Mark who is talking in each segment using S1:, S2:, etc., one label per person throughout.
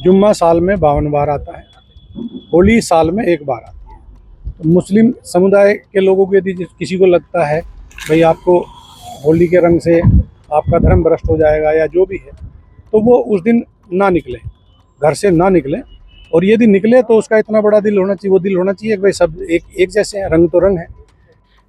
S1: जुम्मा साल में 52 बार आता है, होली साल में एक बार आती है। तो मुस्लिम समुदाय के लोगों को यदि किसी को लगता है भाई आपको होली के रंग से आपका धर्म भ्रष्ट हो जाएगा या जो भी है, तो वो उस दिन ना निकले, घर से ना निकले। और यदि निकले तो उसका इतना बड़ा दिल होना चाहिए, वो दिल होना चाहिए कि भाई सब एक जैसे हैं, रंग तो रंग है।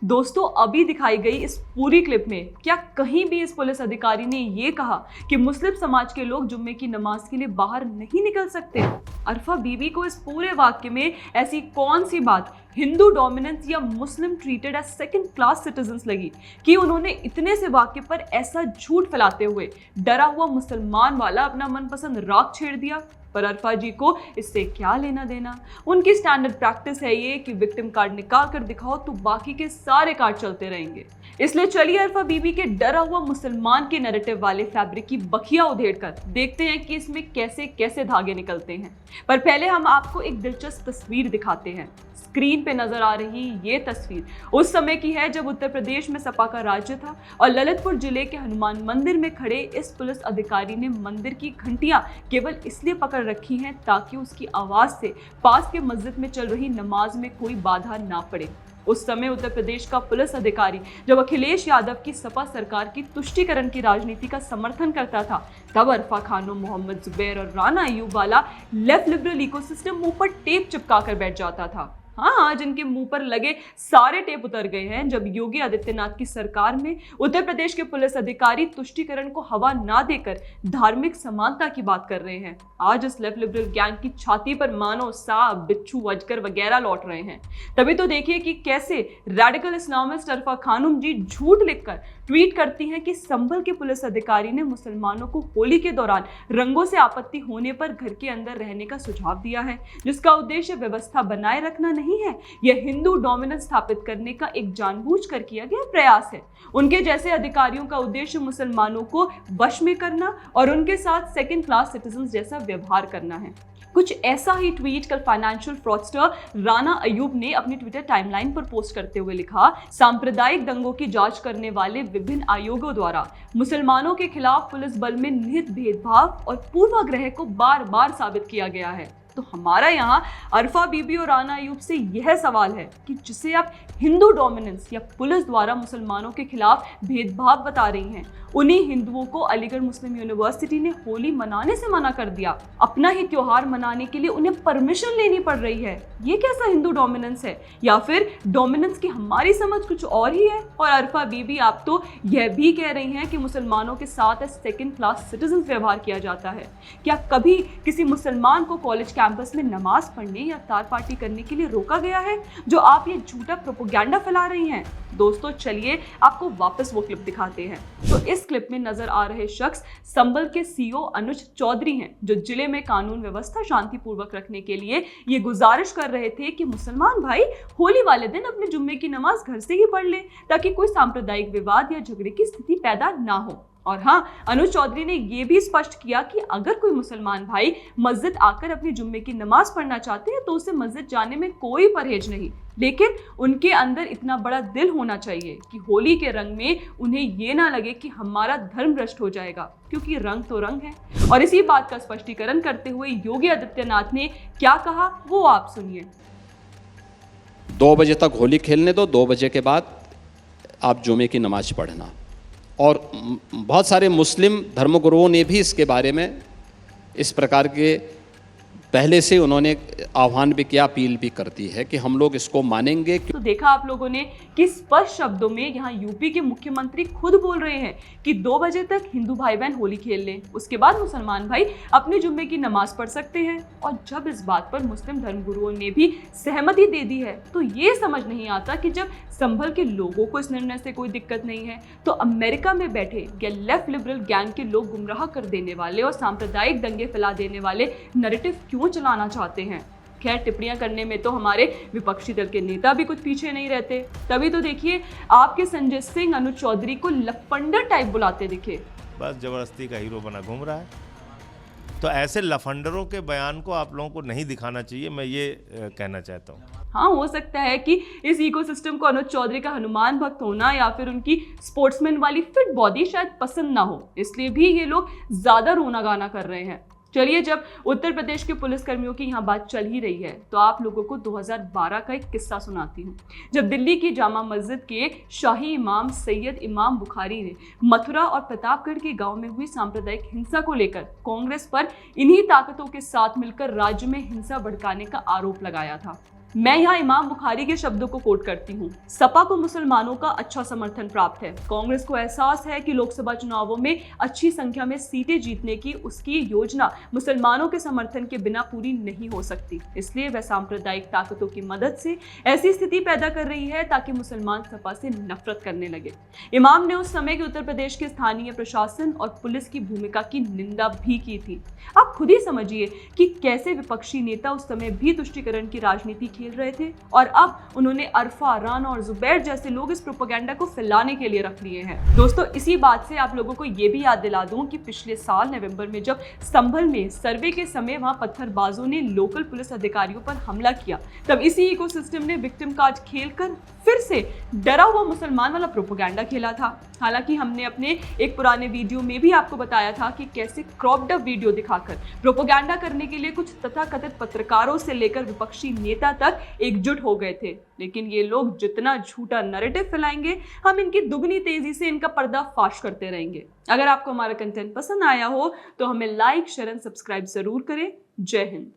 S2: दोस्तों, अभी दिखाई गई इस पूरी क्लिप में क्या कहीं भी इस पुलिस अधिकारी ने ये कहा कि मुस्लिम समाज के लोग जुम्मे की नमाज के लिए बाहर नहीं निकल सकते? अरफा बीबी को इस पूरे वाक्य में ऐसी कौन सी बात हिंदू डोमिनेंस या Muslim treated as second class citizens लगी कि उन्होंने इतने से वाक्य पर ऐसा झूठ फैलाते हुए डरा हुआ मुसलमान वाला अपना मनपसंद राग छेड़ दिया? पर अरफा जी को इससे क्या लेना देना? उनकी स्टैंडर्ड प्रैक्टिस है ये कि विक्टिम कार्ड निकाल कर दिखाओ तो बाकी के सारे कार्ड चलते रहेंगे। इसलिए चलिए अरफा बीबी के डरा हुआ मुसलमान के नैरेटिव वाले फैब्रिक की बखिया उधेड़ कर देखते हैं कि इसमें कैसे कैसे धागे निकलते हैं। पर पहले हम आपको एक दिलचस्प तस्वीर दिखाते हैं। स्क्रीन पे नजर आ रही ये तस्वीर उस समय की है जब उत्तर प्रदेश में सपा का राज्य था और ललितपुर जिले के हनुमान मंदिर में खड़े इस पुलिस अधिकारी ने मंदिर की घंटियां केवल इसलिए पकड़ रखी हैं ताकि उसकी आवाज से पास के मस्जिद में चल रही नमाज में कोई बाधा ना पड़े। उस समय उत्तर प्रदेश का पुलिस अधिकारी जब अखिलेश यादव की सपा सरकार की तुष्टीकरण की राजनीति का समर्थन करता था, तब अरफा खानम, मोहम्मद जुबैर और राना अयूब वाला लेफ्ट लिबरल इकोसिस्टम मुंह पर टेप चिपका कर बैठ जाता था। हाँ, जिनके मुंह पर लगे सारे टेप उतर गए हैं जब योगी आदित्यनाथ की सरकार में उत्तर प्रदेश के पुलिस अधिकारी तुष्टीकरण को हवा ना देकर धार्मिक समानता की बात कर रहे हैं। आज इस लेफ्ट लिबरल गैंग की छाती पर मानो सांप, बिच्छू, अजगर वगैरह लौट रहे हैं। तभी तो देखिए कि कैसे रेडिकल इस्लामिस्ट अरफा खानम जी झूठ लिखकर ट्वीट करती हैं कि संभल के पुलिस अधिकारी ने मुसलमानों को होली के दौरान रंगों से आपत्ति होने पर घर के अंदर रहने का सुझाव दिया है, जिसका उद्देश्य व्यवस्था बनाए रखना नहीं है, यह हिंदू डोमिनेंस स्थापित करने का एक जानबूझकर किया गया प्रयास है। उनके जैसे अधिकारियों का उद्देश्य मुसलमानों को वश में करना और उनके साथ सेकंड क्लास सिटीजन जैसा व्यवहार करना है। कुछ ऐसा ही ट्वीट कल फाइनेंशियल फ्रॉडस्टर राना अयूब ने अपनी ट्विटर टाइमलाइन पर पोस्ट करते हुए लिखा, सांप्रदायिक दंगों की जांच करने वाले विभिन्न आयोगों द्वारा मुसलमानों के खिलाफ पुलिस बल में निहित भेदभाव और पूर्वाग्रह को बार बार साबित किया गया है। तो हमारा यहाँ अरफा बीबी और राना अयूब से यह सवाल है कि जिसे आप हिंदू डोमिनेंस या पुलिस द्वारा मुसलमानों के खिलाफ भेदभाव बता रही हैं, उन्हीं हिंदुओं को अलीगढ़ मुस्लिम यूनिवर्सिटी ने होली मनाने से मना कर दिया। अपना ही त्योहार मनाने के लिए उन्हें परमिशन लेनी पड़ रही है। ये कैसा हिंदू डोमिनेंस है? या फिर डोमिनेंस की हमारी समझ कुछ और ही है? और अरफा बीबी, आप तो यह भी कह रही हैं कि मुसलमानों के साथ सेकंड क्लास सिटीजन व्यवहार किया जाता है। क्या कभी किसी मुसलमान को कॉलेज कैंपस में नमाज पढ़ने या इफ्तार पार्टी करने के लिए रोका गया है, जो आप ये झूठा प्रोपेगेंडा फैला रही हैं? दोस्तों, चलिए आपको वापस वो क्लिप दिखाते हैं। तो इस क्लिप में नजर आ रहे शख्स संभल के सीओ अनुज चौधरी हैं, जो जिले में कानून व्यवस्था शांतिपूर्वक रखने के लिए ये गुजारिश कर रहे थे कि मुसलमान भाई होली वाले दिन अपने जुम्मे की नमाज घर से ही पढ़ ले, ताकि कोई सांप्रदायिक विवाद या झगड़े की स्थिति पैदा ना हो। और हाँ, अनुज चौधरी ने यह भी स्पष्ट किया कि अगर कोई मुसलमान भाई मस्जिद आकर अपनी जुम्मे की नमाज पढ़ना चाहते हैं तो उसे मस्जिद जाने में कोई परहेज नहीं, लेकिन उनके अंदर इतना बड़ा दिल होना चाहिए कि होली के रंग में उन्हें ये ना लगे कि हमारा धर्म भ्रष्ट हो जाएगा, क्योंकि रंग तो रंग है। और इसी बात का स्पष्टीकरण करते हुए योगी आदित्यनाथ ने क्या कहा, वो आप सुनिए।
S3: 2 बजे तक होली खेलने दो, 2 बजे के बाद आप जुमे की नमाज पढ़ना। और बहुत सारे मुस्लिम धर्मगुरुओं ने भी इसके बारे में इस प्रकार के पहले से उन्होंने आह्वान भी किया, अपील भी करती है कि हम लोग इसको मानेंगे।
S2: तो देखा आप लोगों ने कि स्पष्ट शब्दों में यहाँ यूपी के मुख्यमंत्री खुद बोल रहे हैं कि 2 बजे तक हिंदू भाई बहन होली खेल लें, उसके बाद मुसलमान भाई अपने जुम्मे की नमाज पढ़ सकते हैं। और जब इस बात पर मुस्लिम धर्मगुरुओं ने भी सहमति दे दी है, तो ये समझ नहीं आता कि जब संभल के लोगों को इस निर्णय से कोई दिक्कत नहीं है, तो अमेरिका में बैठे या लेफ्ट लिबरल गैंग के लोग गुमराह कर देने वाले और सांप्रदायिक दंगे फैला देने वाले नैरेटिव क्यों चलाना चाहते हैं? खैर, टिप्पणियां करने में तो हमारे विपक्षी दल के नेता भी कुछ पीछे नहीं रहते। तभी तो देखिए आपके संजय सिंह अनुज चौधरी को लफंडर टाइप बुलाते दिखे।
S4: बस जबरदस्ती का हीरो बना घूम रहा है। तो ऐसे लफंडरों के बयान को आप लोगों को नहीं दिखाना चाहिए, मैं ये कहना चाहता हूँ।
S2: हाँ, हो सकता है कि इस इकोसिस्टम को अनुज चौधरी का हनुमान भक्त होना या फिर उनकी स्पोर्ट्समैन वाली फिट बॉडी शायद पसंद ना हो, इसलिए भी ये लोग ज्यादा रोना गाना कर रहे हैं। चलिए, जब उत्तर प्रदेश के पुलिसकर्मियों की यहाँ बात चल ही रही है तो आप लोगों को 2012 का एक किस्सा सुनाती हूँ, जब दिल्ली की जामा मस्जिद के शाही इमाम सैयद इमाम बुखारी ने मथुरा और प्रतापगढ़ के गांव में हुई सांप्रदायिक हिंसा को लेकर कांग्रेस पर इन्हीं ताकतों के साथ मिलकर राज्य में हिंसा भड़काने का आरोप लगाया था। मैं यहाँ इमाम बुखारी के शब्दों को कोट करती हूँ। सपा को मुसलमानों का अच्छा समर्थन प्राप्त है। कांग्रेस को एहसास है कि लोकसभा चुनावों में अच्छी संख्या में सीटें जीतने की उसकी योजना मुसलमानों के समर्थन के बिना पूरी नहीं हो सकती, इसलिए वह सांप्रदायिक ताकतों की मदद से ऐसी स्थिति पैदा कर रही है ताकि मुसलमान सपा से नफरत करने लगे। इमाम ने उस समय के उत्तर प्रदेश के स्थानीय प्रशासन और पुलिस की भूमिका की निंदा भी की थी। आप खुद ही समझिए कि कैसे विपक्षी नेता उस समय भी तुष्टीकरण की राजनीति खेल रहे थे और अब उन्होंने अरफा, राना और जुबैर जैसे लोग इस प्रोपेगेंडा को फैलाने के लिए रख लिए हैं। दोस्तों, इसी बात से आप लोगों को ये भी याद दिला दूं कि पिछले साल नवंबर में जब संभल में सर्वे के समय वहां पत्थरबाजों ने लोकल पुलिस अधिकारियों पर हमला किया, तब इसी इकोसिस्टम ने विक्टिम कार्ड खेलकर फिर से डरा हुआ मुसलमान वाला प्रोपेगेंडा खेला था। हालांकि हमने अपने एक पुराने वीडियो में भी आपको बताया था कि कैसे क्रॉप्ड अप वीडियो दिखाकर प्रोपेगेंडा करने के लिए कुछ तथाकथित पत्रकारों से लेकर विपक्षी नेता तक एकजुट हो गए थे। लेकिन ये लोग जितना झूठा नैरेटिव फैलाएंगे, हम इनकी दुगनी तेजी से इनका पर्दाफाश करते रहेंगे। अगर आपको हमारा कंटेंट पसंद आया हो तो हमें लाइक, शेयर एंड सब्सक्राइब जरूर करें। जय हिंद।